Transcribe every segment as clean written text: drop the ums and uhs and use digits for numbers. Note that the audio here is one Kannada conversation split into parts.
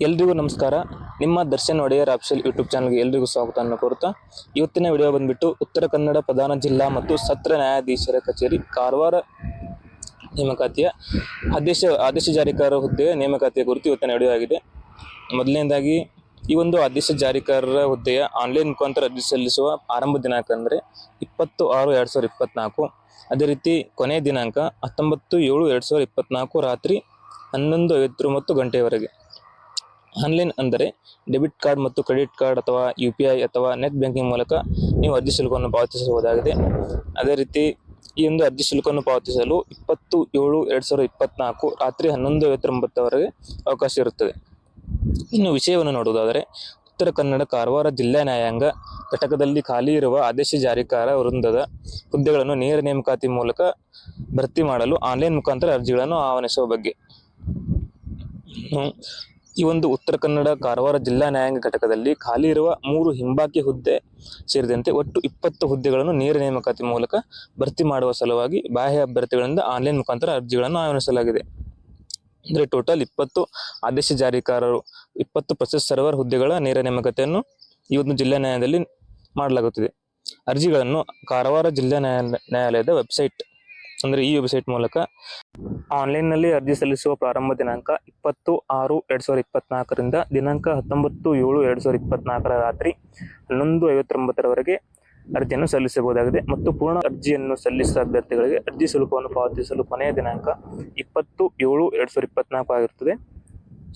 ಎಲ್ರಿಗೂ ನಮಸ್ಕಾರ. ನಿಮ್ಮ ದರ್ಶನ್ ಒಡೆಯರ್ ಆಫಿಷಿಯಲ್ ಯೂಟ್ಯೂಬ್ ಚಾನಲ್ಗೆ ಎಲ್ರಿಗೂ ಸ್ವಾಗತವನ್ನು ಕೋರುತ್ತಾ ಇವತ್ತಿನ ವಿಡಿಯೋ ಬಂದ್ಬಿಟ್ಟು ಉತ್ತರ ಕನ್ನಡ ಪ್ರಧಾನ ಜಿಲ್ಲಾ ಮತ್ತು ಸತ್ರ ನ್ಯಾಯಾಧೀಶರ ಕಚೇರಿ ಕಾರವಾರ ನೇಮಕಾತಿಯ ಆದೇಶ ಜಾರಿಕಾರ ಹುದ್ದೆಯ ನೇಮಕಾತಿಯ ಕುರಿತು ಇವತ್ತಿನ ವಿಡಿಯೋ ಆಗಿದೆ. ಮೊದಲನೇದಾಗಿ ಈ ಒಂದು ಆದೇಶ ಜಾರಿಕಾರರ ಹುದ್ದೆಯ ಆನ್ಲೈನ್ ಮುಖಾಂತರ ಅರ್ಜಿ ಸಲ್ಲಿಸುವ ಆರಂಭ ದಿನಾಂಕ ಅಂದರೆ 20/6/2024. ಅದೇ ರೀತಿ ಕೊನೆಯ ದಿನಾಂಕ 19/7/2024 ರಾತ್ರಿ 11:59 ಗಂಟೆಯವರೆಗೆ. ಆನ್ಲೈನ್ ಅಂದರೆ ಡೆಬಿಟ್ ಕಾರ್ಡ್ ಮತ್ತು ಕ್ರೆಡಿಟ್ ಕಾರ್ಡ್ ಅಥವಾ UPI ಅಥವಾ ನೆಟ್ ಬ್ಯಾಂಕಿಂಗ್ ಮೂಲಕ ನೀವು ಅರ್ಜಿ ಶುಲ್ಕವನ್ನು ಪಾವತಿಸಬಹುದಾಗಿದೆ. ಅದೇ ರೀತಿ ಈ ಒಂದು ಅರ್ಜಿ ಶುಲ್ಕವನ್ನು ಪಾವತಿಸಲು 20/7/2024 ರಾತ್ರಿ 11:59ವರೆಗೆ ಅವಕಾಶ ಇರುತ್ತದೆ. ಇನ್ನು ವಿಷಯವನ್ನು ನೋಡುವುದಾದರೆ ಉತ್ತರ ಕನ್ನಡ ಕಾರವಾರ ಜಿಲ್ಲಾ ನ್ಯಾಯಾಂಗ ಘಟಕದಲ್ಲಿ ಖಾಲಿ ಇರುವ ಆದೇಶ ಜಾರಿಕಾರ ವೃಂದದ ಹುದ್ದೆಗಳನ್ನು ನೇರ ನೇಮಕಾತಿ ಮೂಲಕ ಭರ್ತಿ ಮಾಡಲು ಆನ್ಲೈನ್ ಮುಖಾಂತರ ಅರ್ಜಿಗಳನ್ನು ಆಹ್ವಾನಿಸುವ ಬಗ್ಗೆ. ಈ ಒಂದು ಉತ್ತರ ಕನ್ನಡ ಕಾರವಾರ ಜಿಲ್ಲಾ ನ್ಯಾಯಾಂಗ ಘಟಕದಲ್ಲಿ ಖಾಲಿ ಇರುವ 3 ಹಿಂಬಾಕಿ ಹುದ್ದೆ ಸೇರಿದಂತೆ ಒಟ್ಟು 20 ಹುದ್ದೆಗಳನ್ನು ನೇರ ನೇಮಕಾತಿ ಮೂಲಕ ಭರ್ತಿ ಮಾಡುವ ಸಲುವಾಗಿ ಬಾಹ್ಯ ಅಭ್ಯರ್ಥಿಗಳಿಂದ ಆನ್ಲೈನ್ ಮುಖಾಂತರ ಅರ್ಜಿಗಳನ್ನು ಆಹ್ವಾನಿಸಲಾಗಿದೆ. ಅಂದರೆ ಟೋಟಲ್ 20 ಆದೇಶ ಜಾರಿಕಾರರು 20 ಪ್ರೊಸೆಸ್ ಸರ್ವರ್ ಹುದ್ದೆಗಳ ನೇರ ನೇಮಕಾತಿಯನ್ನು ಈ ಒಂದು ಜಿಲ್ಲಾ ನ್ಯಾಯಾಲಯದಲ್ಲಿ ಮಾಡಲಾಗುತ್ತಿದೆ. ಅರ್ಜಿಗಳನ್ನು ಕಾರವಾರ ಜಿಲ್ಲಾ ನ್ಯಾಯಾಲಯದ ವೆಬ್ಸೈಟ್ ಅಂದರೆ ಈ ವೆಬ್ಸೈಟ್ ಮೂಲಕ ಆನ್ಲೈನ್ನಲ್ಲಿ ಅರ್ಜಿ ಸಲ್ಲಿಸುವ ಪ್ರಾರಂಭ ದಿನಾಂಕ 20/6/2024ರಿಂದ ದಿನಾಂಕ 19/7/2024 ರಾತ್ರಿ 11:59ರವರೆಗೆ ಅರ್ಜಿಯನ್ನು ಸಲ್ಲಿಸಬಹುದಾಗಿದೆ. ಮತ್ತು ಪೂರ್ಣ ಅರ್ಜಿಯನ್ನು ಸಲ್ಲಿಸಿದ ಅಭ್ಯರ್ಥಿಗಳಿಗೆ ಅರ್ಜಿ ಶುಲ್ಕವನ್ನು ಪಾವತಿಸಲು ಕೊನೆಯ ದಿನಾಂಕ 20/7/2024 ಆಗಿರುತ್ತದೆ.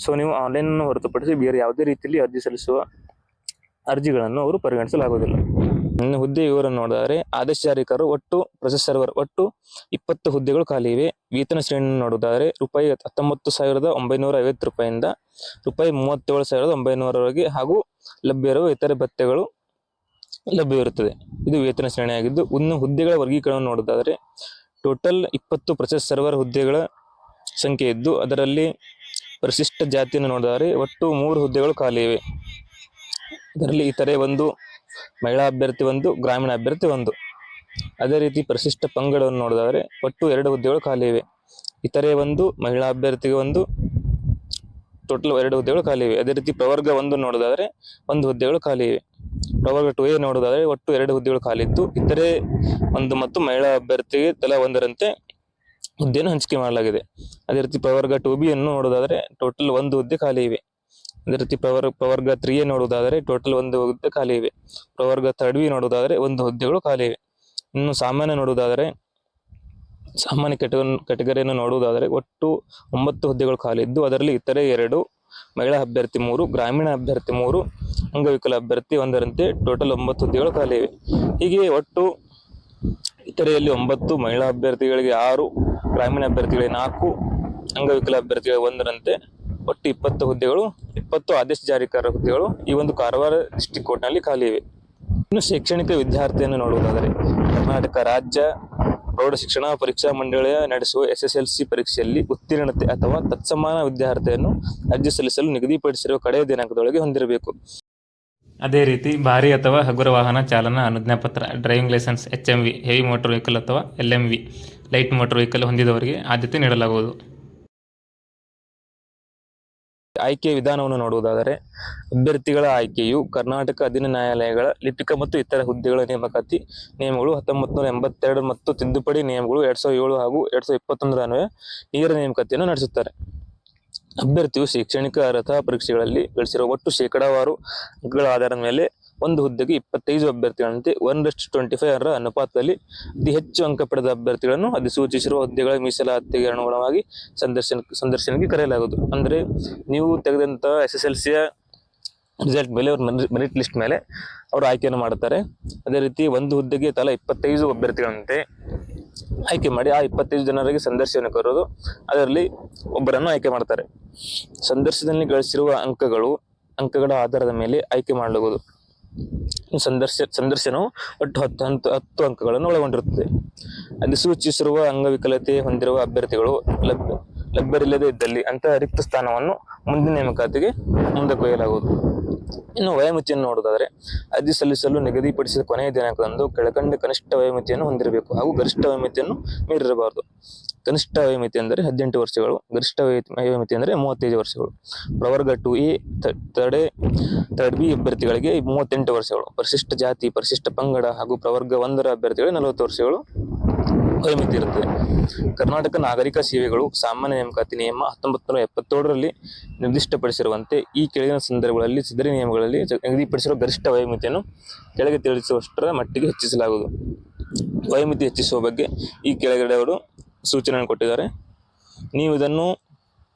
ಸೊ ನೀವು ಆನ್ಲೈನನ್ನು ಹೊರತುಪಡಿಸಿ ಬೇರೆ ಯಾವುದೇ ರೀತಿಯಲ್ಲಿ ಅರ್ಜಿ ಸಲ್ಲಿಸುವ ಅರ್ಜಿಗಳನ್ನು ಅವರು ಪರಿಗಣಿಸಲಾಗುವುದಿಲ್ಲ. ಇನ್ನು ಹುದ್ದೆ ವಿವರನ್ನು ನೋಡಿದರೆ ಆದೇಶ ಜಾರಿಕಾರರು ಒಟ್ಟು ಪ್ರೊಸೆಸ್ ಸರ್ವರ್ ಒಟ್ಟು 20 ಹುದ್ದೆಗಳು ಖಾಲಿ ಇವೆ. ವೇತನ ಶ್ರೇಣಿಯನ್ನು ನೋಡುವುದಾದರೆ ₹19,950 ₹37,900ವರೆಗೆ ಹಾಗೂ ಲಭ್ಯವಿರುವ ಇತರೆ ಭತ್ಯೆಗಳು ಲಭ್ಯವಿರುತ್ತದೆ. ಇದು ವೇತನ ಶ್ರೇಣಿಯಾಗಿದ್ದು, ಇನ್ನು ಹುದ್ದೆಗಳ ವರ್ಗೀಕರಣವನ್ನು ನೋಡುವುದಾದರೆ ಟೋಟಲ್ 20 ಪ್ರೊಸೆಸ್ ಸರ್ವರ್ ಹುದ್ದೆಗಳ ಸಂಖ್ಯೆ ಇದ್ದು, ಅದರಲ್ಲಿ ಪರಿಶಿಷ್ಟ ಜಾತಿಯನ್ನು ನೋಡಿದರೆ ಒಟ್ಟು 3 ಹುದ್ದೆಗಳು ಖಾಲಿ ಇವೆ. ಇದರಲ್ಲಿ ಇತರೆ 1, ಮಹಿಳಾ ಅಭ್ಯರ್ಥಿ 1, ಗ್ರಾಮೀಣ ಅಭ್ಯರ್ಥಿ 1. ಅದೇ ರೀತಿ ಪರಿಶಿಷ್ಟ ಪಂಗಡವನ್ನು ನೋಡಿದರೆ ಒಟ್ಟು 2 ಹುದ್ದೆಗಳು ಖಾಲಿ ಇವೆ. ಇತರೆ 1, ಮಹಿಳಾ ಅಭ್ಯರ್ಥಿಗೆ 1, ಟೋಟಲ್ 2 ಹುದ್ದೆಗಳು ಖಾಲಿ ಇವೆ. ಅದೇ ರೀತಿ ಪ್ರವರ್ಗ 1 ನೋಡೋದಾದರೆ 1 ಹುದ್ದೆಗಳು ಖಾಲಿ ಇವೆ. ಪ್ರವರ್ಗ 2A ನೋಡೋದಾದರೆ ಒಟ್ಟು 2 ಹುದ್ದೆಗಳು ಖಾಲಿ ಇದ್ದು, ಇತರೆ 1 ಮತ್ತು ಮಹಿಳಾ ಅಭ್ಯರ್ಥಿಗೆ ತಲಾ 1ರಂತೆ ಹುದ್ದೆಯನ್ನು ಹಂಚಿಕೆ ಮಾಡಲಾಗಿದೆ. ಅದೇ ರೀತಿ ಪ್ರವರ್ಗ 2B ಅನ್ನು ನೋಡೋದಾದರೆ ಟೋಟಲ್ 1 ಹುದ್ದೆ ಖಾಲಿ ಇವೆ. ಅದೇ ರೀತಿ ಪ್ರವರ್ಗ 3A ನೋಡುವುದಾದರೆ ಟೋಟಲ್ 1 ಹುದ್ದೆ ಖಾಲಿ ಇವೆ. ಪ್ರವರ್ಗ 3B ನೋಡುವುದಾದರೆ 1 ಹುದ್ದೆಗಳು ಖಾಲಿ ಇವೆ. ಇನ್ನು ಸಾಮಾನ್ಯ ನೋಡುವುದಾದರೆ ಸಾಮಾನ್ಯ ಕೆಟಗರಿಯನ್ನು ನೋಡುವುದಾದರೆ ಒಟ್ಟು 9 ಹುದ್ದೆಗಳು ಖಾಲಿ ಇದ್ದು, ಅದರಲ್ಲಿ ಇತರೆ 2, ಮಹಿಳಾ ಅಭ್ಯರ್ಥಿ 3, ಗ್ರಾಮೀಣ ಅಭ್ಯರ್ಥಿ 3, ಅಂಗವಿಕಲ ಅಭ್ಯರ್ಥಿ 1ರಂತೆ ಟೋಟಲ್ 9 ಹುದ್ದೆಗಳು ಖಾಲಿ ಇವೆ. ಹೀಗೆ ಒಟ್ಟು ಇತರೆಯಲ್ಲಿ 9, ಮಹಿಳಾ ಅಭ್ಯರ್ಥಿಗಳಿಗೆ 6, ಗ್ರಾಮೀಣ ಅಭ್ಯರ್ಥಿಗಳಿಗೆ 4, ಅಂಗವಿಕಲ ಅಭ್ಯರ್ಥಿಗಳಿಗೆ 1ರಂತೆ ಒಟ್ಟು 20 ಹುದ್ದೆಗಳು 20 ಆದೇಶ ಜಾರಿಕಾರ ಹುದ್ದೆಗಳು ಈ ಒಂದು ಕಾರವಾರ ಡಿಸ್ಟ್ರಿಕ್ಟ್ ಕೋರ್ಟ್ನಲ್ಲಿ ಖಾಲಿ ಇವೆ. ಇನ್ನು ಶೈಕ್ಷಣಿಕ ವಿದ್ಯಾರ್ಥಿಯನ್ನು ನೋಡುವುದಾದರೆ ಕರ್ನಾಟಕ ರಾಜ್ಯ ಪ್ರೌಢ ಶಿಕ್ಷಣ ಪರೀಕ್ಷಾ ಮಂಡಳಿಯ ನಡೆಸುವ SSLC ಪರೀಕ್ಷೆಯಲ್ಲಿ ಉತ್ತೀರ್ಣತೆ ಅಥವಾ ತತ್ಸಮಾನ ವಿದ್ಯಾರ್ಥಿಯನ್ನು ಅರ್ಜಿ ಸಲ್ಲಿಸಲು ನಿಗದಿಪಡಿಸಿರುವ ಕಡೆಯ ದಿನಾಂಕದೊಳಗೆ ಹೊಂದಿರಬೇಕು. ಅದೇ ರೀತಿ ಭಾರಿ ಅಥವಾ ಹಗುರ ವಾಹನ ಚಾಲನಾ ಅನುಜ್ಞಾ ಪತ್ರ, driving licence, HMV heavy motor vehicle ಅಥವಾ LMV ಲೈಟ್ ಮೋಟಾರ್ ವೆಹಿಕಲ್ ಹೊಂದಿದವರಿಗೆ ಆದ್ಯತೆ ನೀಡಲಾಗುವುದು. ಆಯ್ಕೆಯ ವಿಧಾನವನ್ನು ನೋಡುವುದಾದರೆ ಅಭ್ಯರ್ಥಿಗಳ ಆಯ್ಕೆಯು ಕರ್ನಾಟಕ ಅಧೀನ ನ್ಯಾಯಾಲಯಗಳ ಲಿಪಿಕ ಮತ್ತು ಇತರ ಹುದ್ದೆಗಳ ನೇಮಕಾತಿ ನಿಯಮಗಳು 1982 ಮತ್ತು ತಿದ್ದುಪಡಿ ನಿಯಮಗಳು 2007 ಹಾಗೂ 2021 ಅನ್ವಯ ನೇರ ನೇಮಕಾತಿಯನ್ನು ನಡೆಸುತ್ತಾರೆ. ಅಭ್ಯರ್ಥಿಯು ಶೈಕ್ಷಣಿಕ ಅರ್ಹತಾ ಪರೀಕ್ಷೆಗಳಲ್ಲಿ ಗಳಿಸಿರುವ ಒಟ್ಟು ಶೇಕಡಾವಾರು ಅಂಕಗಳ ಆಧಾರದ ಮೇಲೆ ಒಂದು ಹುದ್ದೆಗೆ 25 ಅಭ್ಯರ್ಥಿಗಳಂತೆ 1:25 ಅನುಪಾತದಲ್ಲಿ ಅತಿ ಹೆಚ್ಚು ಅಂಕ ಪಡೆದ ಅಭ್ಯರ್ಥಿಗಳನ್ನು ಅಧಿಸೂಚಿಸಿರುವ ಹುದ್ದೆಗಳ ಮೀಸಲಾತಿಗೆ ಅನುಗುಣವಾಗಿ ಸಂದರ್ಶನಕ್ಕೆ ಕರೆಯಲಾಗುವುದು. ಅಂದರೆ ನೀವು ತೆಗೆದಂಥ SSLCಯ ರಿಸಲ್ಟ್ ಮೇಲೆ ಅವ್ರ ಮೆರಿಟ್ ಲಿಸ್ಟ್ ಮೇಲೆ ಅವರು ಆಯ್ಕೆಯನ್ನು ಮಾಡುತ್ತಾರೆ. ಅದೇ ರೀತಿ ಒಂದು ಹುದ್ದೆಗೆ ತಲಾ 25 ಅಭ್ಯರ್ಥಿಗಳಂತೆ ಆಯ್ಕೆ ಮಾಡಿ ಆ 25 ಜನರಿಗೆ ಸಂದರ್ಶನ ಕರೆದು ಅದರಲ್ಲಿ ಒಬ್ಬರನ್ನು ಆಯ್ಕೆ ಮಾಡ್ತಾರೆ. ಸಂದರ್ಶನದಲ್ಲಿ ಗಳಿಸಿರುವ ಅಂಕಗಳ ಆಧಾರದ ಮೇಲೆ ಆಯ್ಕೆ ಮಾಡಲಾಗುವುದು. ಸಂದರ್ಶನವು ಒಟ್ಟು 10 ಅಂಕಗಳನ್ನು ಒಳಗೊಂಡಿರುತ್ತದೆ. ಅಧಿಸೂಚಿಸಿರುವ ಅಂಗವಿಕಲತೆ ಹೊಂದಿರುವ ಅಭ್ಯರ್ಥಿಗಳು ಲಭ್ಯರಿಲ್ಲದೆ ಇದ್ದಲ್ಲಿ ಅಂತಹ ರಿಕ್ತ ಸ್ಥಾನವನ್ನು ಮುಂದಿನ ನೇಮಕಾತಿಗೆ ಮುಂದಕ್ಕೊಯ್ಯಲಾಗುವುದು. ಇನ್ನು ವಯೋಮಿತಿಯನ್ನು ನೋಡುವುದಾದರೆ ಅರ್ಜಿ ಸಲ್ಲಿಸಲು ನಿಗದಿಪಡಿಸಿದ ಕೊನೆಯ ದಿನಾಂಕದಂದು ಕೆಳಕಂಡ ಕನಿಷ್ಠ ವಯೋಮಿತಿಯನ್ನು ಹೊಂದಿರಬೇಕು ಹಾಗೂ ಗರಿಷ್ಠ ವಯೋಮಿತಿಯನ್ನು ಮೀರಿರಬಾರದು. ಕನಿಷ್ಠ ವಯೋಮಿತಿ ಎಂದರೆ 18 ವರ್ಷಗಳು, ಗರಿಷ್ಠ ವಯೋಮಿತಿ ಎಂದರೆ 35 ವರ್ಷಗಳು. ಪ್ರವರ್ಗ 2A ಥರ್ಡ್ ಬಿ ಅಭ್ಯರ್ಥಿಗಳಿಗೆ 38 ವರ್ಷಗಳು, ಪರಿಶಿಷ್ಟ ಜಾತಿ, ಪರಿಶಿಷ್ಟ ಪಂಗಡ ಹಾಗೂ ಪ್ರವರ್ಗ 1ರ ಅಭ್ಯರ್ಥಿಗಳಿಗೆ 40 ವರ್ಷಗಳು ವಯೋಮಿತಿ ಇರುತ್ತದೆ. ಕರ್ನಾಟಕ ನಾಗರಿಕ ಸೇವೆಗಳು ಸಾಮಾನ್ಯ ನೇಮಕಾತಿ ನಿಯಮ 1977ರಲ್ಲಿ ನಿರ್ದಿಷ್ಟಪಡಿಸಿರುವಂತೆ ಈ ಕೆಳಗಿನ ಸಂದರ್ಭಗಳಲ್ಲಿ ಸದರಿ ನಿಯಮಗಳಲ್ಲಿ ನಿಗದಿಪಡಿಸಿರುವ ಗರಿಷ್ಠ ವಯೋಮಿತಿಯನ್ನು ಕೆಳಗೆ ತಿಳಿಸುವಷ್ಟರ ಮಟ್ಟಿಗೆ ಹೆಚ್ಚಿಸಲಾಗುವುದು. ವಯೋಮಿತಿ ಹೆಚ್ಚಿಸುವ ಬಗ್ಗೆ ಈ ಕೆಳಗಡೆ ಅವರು ಸೂಚನೆಯನ್ನು ಕೊಟ್ಟಿದ್ದಾರೆ. ನೀವು ಇದನ್ನು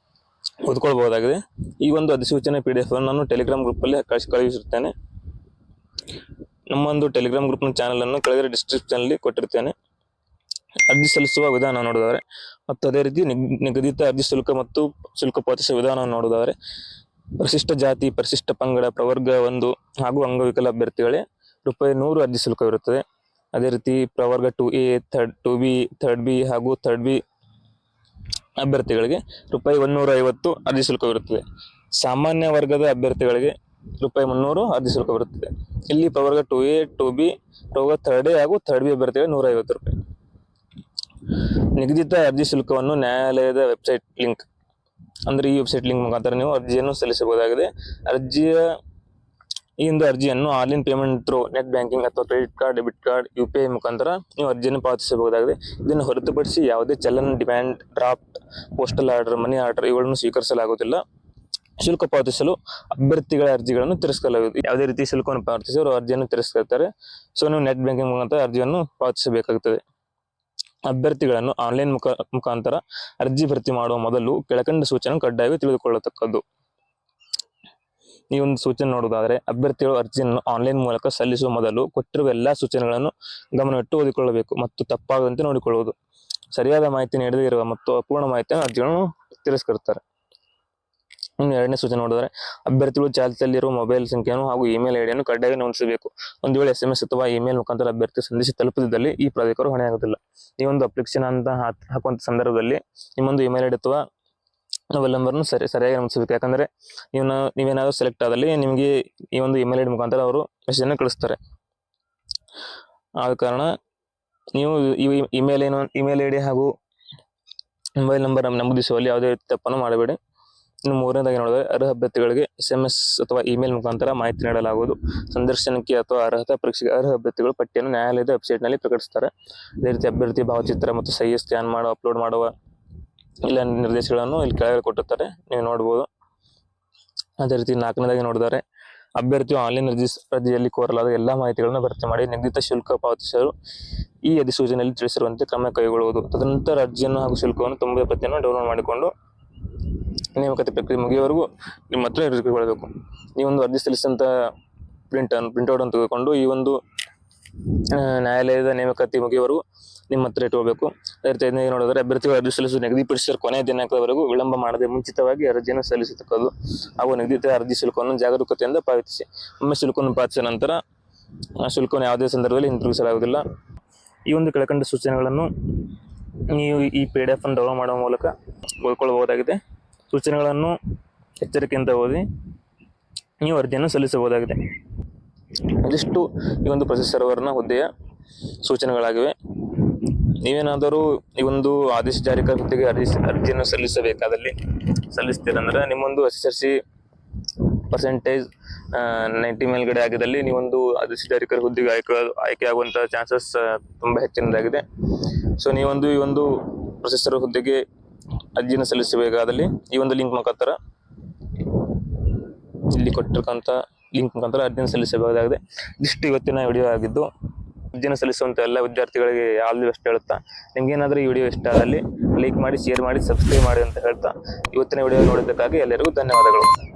ಓದ್ಕೊಳ್ಬಹುದಾಗಿದೆ. ಈ ಒಂದು ಅಧಿಸೂಚನೆ PDF ಅನ್ನು ನಾನು ಟೆಲಿಗ್ರಾಮ್ ಗ್ರೂಪಲ್ಲಿ ಕಳುಹಿಸಿರುತ್ತೇನೆ. ನಮ್ಮೊಂದು ಟೆಲಿಗ್ರಾಮ್ ಗ್ರೂಪ್ನ ಚಾನಲನ್ನು ಕೆಳಗಡೆ ಡಿಸ್ಕ್ರಿಪ್ಷನ್ನಲ್ಲಿ ಕೊಟ್ಟಿರ್ತೇನೆ. ಅರ್ಜಿ ಸಲ್ಲಿಸುವ ವಿಧಾನ ನೋಡಿದರೆ ಮತ್ತು ಅದೇ ರೀತಿ ನಿಗದಿತ ಅರ್ಜಿ ಶುಲ್ಕ ಮತ್ತು ಶುಲ್ಕ ಪಾವತಿಸುವ ವಿಧಾನವನ್ನು ನೋಡುವುದಾದರೆ ಪರಿಶಿಷ್ಟ ಜಾತಿ, ಪರಿಶಿಷ್ಟ ಪಂಗಡ, ಪ್ರವರ್ಗ 1 ಹಾಗೂ ಅಂಗವಿಕಲ ಅಭ್ಯರ್ಥಿಗಳೇ ₹100 ಅರ್ಜಿ ಶುಲ್ಕವಿರುತ್ತದೆ. ಅದೇ ರೀತಿ ಪ್ರವರ್ಗ 2A, 2B, ಥರ್ಡ್ ಬಿ ಹಾಗೂ ಥರ್ಡ್ ಬಿ ಅಭ್ಯರ್ಥಿಗಳಿಗೆ ₹150 ಅರ್ಜಿ ಶುಲ್ಕವಿರುತ್ತದೆ. ಸಾಮಾನ್ಯ ವರ್ಗದ ಅಭ್ಯರ್ಥಿಗಳಿಗೆ ₹300 ಅರ್ಜಿ ಶುಲ್ಕವಿರುತ್ತದೆ. ಇಲ್ಲಿ ಪ್ರವರ್ಗ 2A, 2B, ಪ್ರವರ್ಗ 3A ಹಾಗೂ ಥರ್ಡ್ ಬಿ ಅಭ್ಯರ್ಥಿಗಳಿಗೆ ₹150. ನಿಗದಿತ ಅರ್ಜಿ ಶುಲ್ಕವನ್ನು ನ್ಯಾಯಾಲಯದ ವೆಬ್ಸೈಟ್ ಲಿಂಕ್ ಅಂದರೆ ಈ ವೆಬ್ಸೈಟ್ ಲಿಂಕ್ ಮುಖಾಂತರ ನೀವು ಅರ್ಜಿಯನ್ನು ಸಲ್ಲಿಸಬಹುದಾಗಿದೆ. ಈ ಒಂದು ಅರ್ಜಿಯನ್ನು online payment through net banking ಅಥವಾ credit card, debit card, UPI ಮುಖಾಂತರ ನೀವು ಅರ್ಜಿಯನ್ನು ಪಾವತಿಸಬಹುದಾಗಿದೆ. ಇದನ್ನು ಹೊರತುಪಡಿಸಿ ಯಾವುದೇ challan, demand draft, postal order, money order ಇವುಗಳನ್ನು ಸ್ವೀಕರಿಸಲಾಗುವುದಿಲ್ಲ. ಶುಲ್ಕ ಪಾವತಿಸಲು ಅಭ್ಯರ್ಥಿಗಳ ಅರ್ಜಿಗಳನ್ನು ತಿರಸ್ಕರಿಸಲಾಗುವುದು. ಯಾವುದೇ ರೀತಿ ಶುಲ್ಕವನ್ನು ಪಾವತಿಸಿ ಅವರು ಅರ್ಜಿಯನ್ನು ತಿರಸ್ಕರಿಸ್ತಾರೆ. ಸೊ ನೀವು ನೆಟ್ ಬ್ಯಾಂಕಿಂಗ್ ಮುಖಾಂತರ ಅರ್ಜಿಯನ್ನು ಪಾವತಿಸಬೇಕಾಗುತ್ತದೆ. ಅಭ್ಯರ್ಥಿಗಳನ್ನು ಆನ್ಲೈನ್ ಮುಖಾಂತರ ಅರ್ಜಿ ಭರ್ತಿ ಮಾಡುವ ಮೊದಲು ಕೆಳಕಂಡ ಸೂಚನೆ ಕಡ್ಡಾಯವಾಗಿ ತಿಳಿದುಕೊಳ್ಳತಕ್ಕದ್ದು. ಈ ಒಂದು ಸೂಚನೆ ನೋಡುವುದಾದರೆ ಅಭ್ಯರ್ಥಿಗಳು ಅರ್ಜಿಯನ್ನು ಆನ್ಲೈನ್ ಮೂಲಕ ಸಲ್ಲಿಸುವ ಮೊದಲು ಕೊಟ್ಟಿರುವ ಎಲ್ಲಾ ಸೂಚನೆಗಳನ್ನು ಗಮನವಿಟ್ಟು ಓದಿಕೊಳ್ಳಬೇಕು ಮತ್ತು ತಪ್ಪಾಗದಂತೆ ನೋಡಿಕೊಳ್ಳುವುದು. ಸರಿಯಾದ ಮಾಹಿತಿ ನೀಡದೇ ಇರುವ ಮತ್ತು ಅಪೂರ್ಣ ಮಾಹಿತಿಯನ್ನು ಅರ್ಜಿಗಳನ್ನು ತಿರಸ್ಕರಿಸುತ್ತಾರೆ. ಇನ್ನು ಎರಡನೇ ಸೂಚನೆ ನೋಡಿದರೆ ಅಭ್ಯರ್ಥಿಗಳು ಚಾಲ್ತಿಯಲ್ಲಿರುವ ಮೊಬೈಲ್ ಸಂಖ್ಯೆಯನ್ನು ಹಾಗೂ ಇಮೇಲ್ ಐಡಿಯನ್ನು ಕಡ್ಡಾಯವಾಗಿ ನಮೂದಿಸಬೇಕು. ಒಂದು ವೇಳೆ SMS ಅಥವಾ ಇಮೇಲ್ ಮುಖಾಂತರ ಅಭ್ಯರ್ಥಿ ಸಂದೇಶ ತಲುಪದಿದ್ದಲ್ಲಿ ಈ ಪ್ರಾಧಿಕಾರವು ಹೊಣೆಯಾಗುವುದಿಲ್ಲ. ಈ ಒಂದು ಅಪ್ಲಿಕೇಶನ್ ಅಂತ ಹಾಕುವಂತ ಸಂದರ್ಭದಲ್ಲಿ ನಿಮ್ಮೊಂದು ಇಮೇಲ್ ಐಡಿ ಅಥವಾ ಮೊಬೈಲ್ ನಂಬರ್ನು ಸರಿಯಾಗಿ ನಮೂದಿಸಬೇಕು. ಯಾಕಂದ್ರೆ ನೀವೇನಾದ್ರೂ ಸೆಲೆಕ್ಟ್ ಆದಲ್ಲಿ ನಿಮಗೆ ಈ ಒಂದು ಇಮೇಲ್ ಐಡಿ ಮುಖಾಂತರ ಅವರು ಮೆಸೇಜ್ ಅನ್ನು ಕಳಿಸ್ತಾರೆ. ಆದ ಕಾರಣ ನೀವು ಈ ಇಮೇಲ್ ಐಡಿ ಹಾಗೂ ಮೊಬೈಲ್ ನಂಬರ್ ನಮೂದಿಸುವಲ್ಲಿ ಯಾವುದೇ ರೀತಿ ತಪ್ಪನ್ನು ಮಾಡಬೇಡಿ. ಇನ್ನು ಮೂರನೇದಾಗಿ ನೋಡಿದರೆ ಅರ್ಹ ಅಭ್ಯರ್ಥಿಗಳಿಗೆ SMS ಅಥವಾ ಇಮೇಲ್ ಮುಖಾಂತರ ಮಾಹಿತಿ ನೀಡಲಾಗುವುದು. ಸಂದರ್ಶನಕ್ಕೆ ಅಥವಾ ಅರ್ಹತಾ ಪರೀಕ್ಷೆಗೆ ಅರ್ಹ ಅಭ್ಯರ್ಥಿಗಳು ಪಟ್ಟಿಯನ್ನು ನ್ಯಾಯಾಲಯದ ವೆಬ್ಸೈಟ್ನಲ್ಲಿ ಪ್ರಕಟಿಸುತ್ತಾರೆ. ಅದೇ ರೀತಿ ಅಭ್ಯರ್ಥಿ ಭಾವಚಿತ್ರ ಮತ್ತು ಸಹಿ ಸ್ಕ್ಯಾನ್ ಮಾಡುವ ಅಪ್ಲೋಡ್ ಮಾಡುವ ಇಲ್ಲ ನಿರ್ದೇಶಗಳನ್ನು ಇಲ್ಲಿ ಕೆಳಗೆ ಕೊಟ್ಟಿರ್ತಾರೆ, ನೀವು ನೋಡ್ಬೋದು. ಅದೇ ರೀತಿ ನಾಲ್ಕನೇದಾಗಿ ನೋಡಿದರೆ ಅಭ್ಯರ್ಥಿಯು ಆನ್ಲೈನ್ ಅರ್ಜಿಯಲ್ಲಿ ಕೋರಲಾದ ಎಲ್ಲಾ ಮಾಹಿತಿಗಳನ್ನು ಭರ್ತಿ ಮಾಡಿ ನಿಗದಿತ ಶುಲ್ಕ ಪಾವತಿಸಲು ಈ ಅಧಿಸೂಚನೆಯಲ್ಲಿ ತಿಳಿಸಿರುವಂತೆ ಕ್ರಮ ಕೈಗೊಳ್ಳುವುದು. ತದನಂತರ ಅರ್ಜಿಯನ್ನು ಹಾಗೂ ಶುಲ್ಕವನ್ನು ತುಂಬಿದ ಪ್ರತಿಯನ್ನು ಡೌನ್ಲೋಡ್ ಮಾಡಿಕೊಂಡು ನೇಮಕಾತಿ ಪ್ರಕ್ರಿಯೆ ಮುಗಿಯುವವರೆಗೂ ನಿಮ್ಮ ಹತ್ರ ಇರಿಸಿಕೊಳ್ಳಬೇಕು. ಈ ಒಂದು ಅರ್ಜಿ ಸಲ್ಲಿಸಿದಂತ ಪ್ರಿಂಟ್ಔಟ್ ಅನ್ನು ತೆಗೆದುಕೊಂಡು ಈ ಒಂದು ನ್ಯಾಯಾಲಯದ ನೇಮಕಾತಿ ಮುಗಿಯುವವರೆಗೂ ನಿಮ್ಮ ಹತ್ರ ಇಟ್ಕೊಳ್ಬೇಕು. ಅದೇ ರೀತಿ ನೋಡಿದರೆ ಅಭ್ಯರ್ಥಿಗಳು ಅರ್ಜಿ ಸಲ್ಲಿಸುವ ನಿಗದಿಪಡಿಸಿದ ಕೊನೆಯ ದಿನಾಂಕದವರೆಗೂ ವಿಳಂಬ ಮಾಡದೆ ಮುಂಚಿತವಾಗಿ ಅರ್ಜಿಯನ್ನು ಸಲ್ಲಿಸತಕ್ಕದ್ದು ಹಾಗೂ ನಿಗದಿತ ಅರ್ಜಿ ಶುಲ್ಕವನ್ನು ಜಾಗರೂಕತೆಯಿಂದ ಪಾವತಿಸಿ. ಒಮ್ಮೆ ಶುಲ್ಕವನ್ನು ಪಾವತಿಸಿದ ನಂತರ ಆ ಶುಲ್ಕವನ್ನು ಯಾವುದೇ ಸಂದರ್ಭದಲ್ಲಿ ಹಿಂತಿರುಗಿಸಲಾಗುವುದಿಲ್ಲ. ಈ ಒಂದು ಕೆಳಕಂಡ ಸೂಚನೆಗಳನ್ನು ನೀವು ಈ PDF ಅನ್ನು ಡೌನ್ಲೋಡ್ ಮಾಡುವ ಮೂಲಕ ಓದ್ಕೊಳ್ಳಬಹುದಾಗಿದೆ. ಸೂಚನೆಗಳನ್ನು ಎಚ್ಚರಿಕೆಯಿಂದ ಓದಿ ನೀವು ಅರ್ಜಿಯನ್ನು ಸಲ್ಲಿಸಬಹುದಾಗಿದೆ. ಇದಿಷ್ಟು ಈ ಒಂದು ಪ್ರೊಸೆಸ್ ಸರ್ವರ್ನ ಹುದ್ದೆಯ ಸೂಚನೆಗಳಾಗಿವೆ. ನೀವೇನಾದರೂ ಈ ಒಂದು ಆದೇಶ ಜಾರಿಕಾರ ಹುದ್ದೆಗೆ ಅರ್ಜಿಯನ್ನು ಸಲ್ಲಿಸಬೇಕಾದಲ್ಲಿ ಸಲ್ಲಿಸ್ತೀರಂದ್ರೆ ನಿಮ್ಮೊಂದು SSLC ಪರ್ಸೆಂಟೇಜ್ 90 ಮೇಲ್ಗಡೆ ಆಗಿದ್ದಲ್ಲಿ ನೀವೊಂದು ಆದೇಶ ಜಾರಿಕಾರ ಹುದ್ದೆಗೆ ಆಯ್ಕೆ ಆಗುವಂತಹ ಚಾನ್ಸಸ್ ತುಂಬಾ ಹೆಚ್ಚಿನದಾಗಿದೆ. ಸೊ ನೀವೊಂದು ಈ ಒಂದು ಪ್ರೊಸೆಸರ್ ಹುದ್ದೆಗೆ ಅರ್ಜಿಯನ್ನು ಸಲ್ಲಿಸಬೇಕಾದಲ್ಲಿ ಈ ಒಂದು ಲಿಂಕ್ ಮುಖಾಂತರ ಇಲ್ಲಿ ಕೊಟ್ಟಿರ್ತಕ್ಕಂಥ ಲಿಂಕ್ ಮುಖಾಂತರ ಅರ್ಜಿಯನ್ನು ಸಲ್ಲಿಸಬಹುದಾಗಿದೆ. ಇಷ್ಟು ಇವತ್ತಿನ ವಿಡಿಯೋ ಆಗಿದ್ದು, ಅರ್ಜಿಯನ್ನು ಸಲ್ಲಿಸುವಂತ ಎಲ್ಲ ವಿದ್ಯಾರ್ಥಿಗಳಿಗೆ ಆಲ್ ದಿ ಬೆಸ್ಟ್ ಹೇಳುತ್ತಾ, ನಿಮ್ಗೇನಾದ್ರೂ ಈ ವಿಡಿಯೋ ಇಷ್ಟ ಆದಲ್ಲಿ ಲೈಕ್ ಮಾಡಿ, ಶೇರ್ ಮಾಡಿ, ಸಬ್ಸ್ಕ್ರೈಬ್ ಮಾಡಿ ಅಂತ ಹೇಳ್ತಾ ಇವತ್ತಿನ ವಿಡಿಯೋ ನೋಡಿದ್ದಕ್ಕಾಗಿ ಎಲ್ಲರಿಗೂ ಧನ್ಯವಾದಗಳು.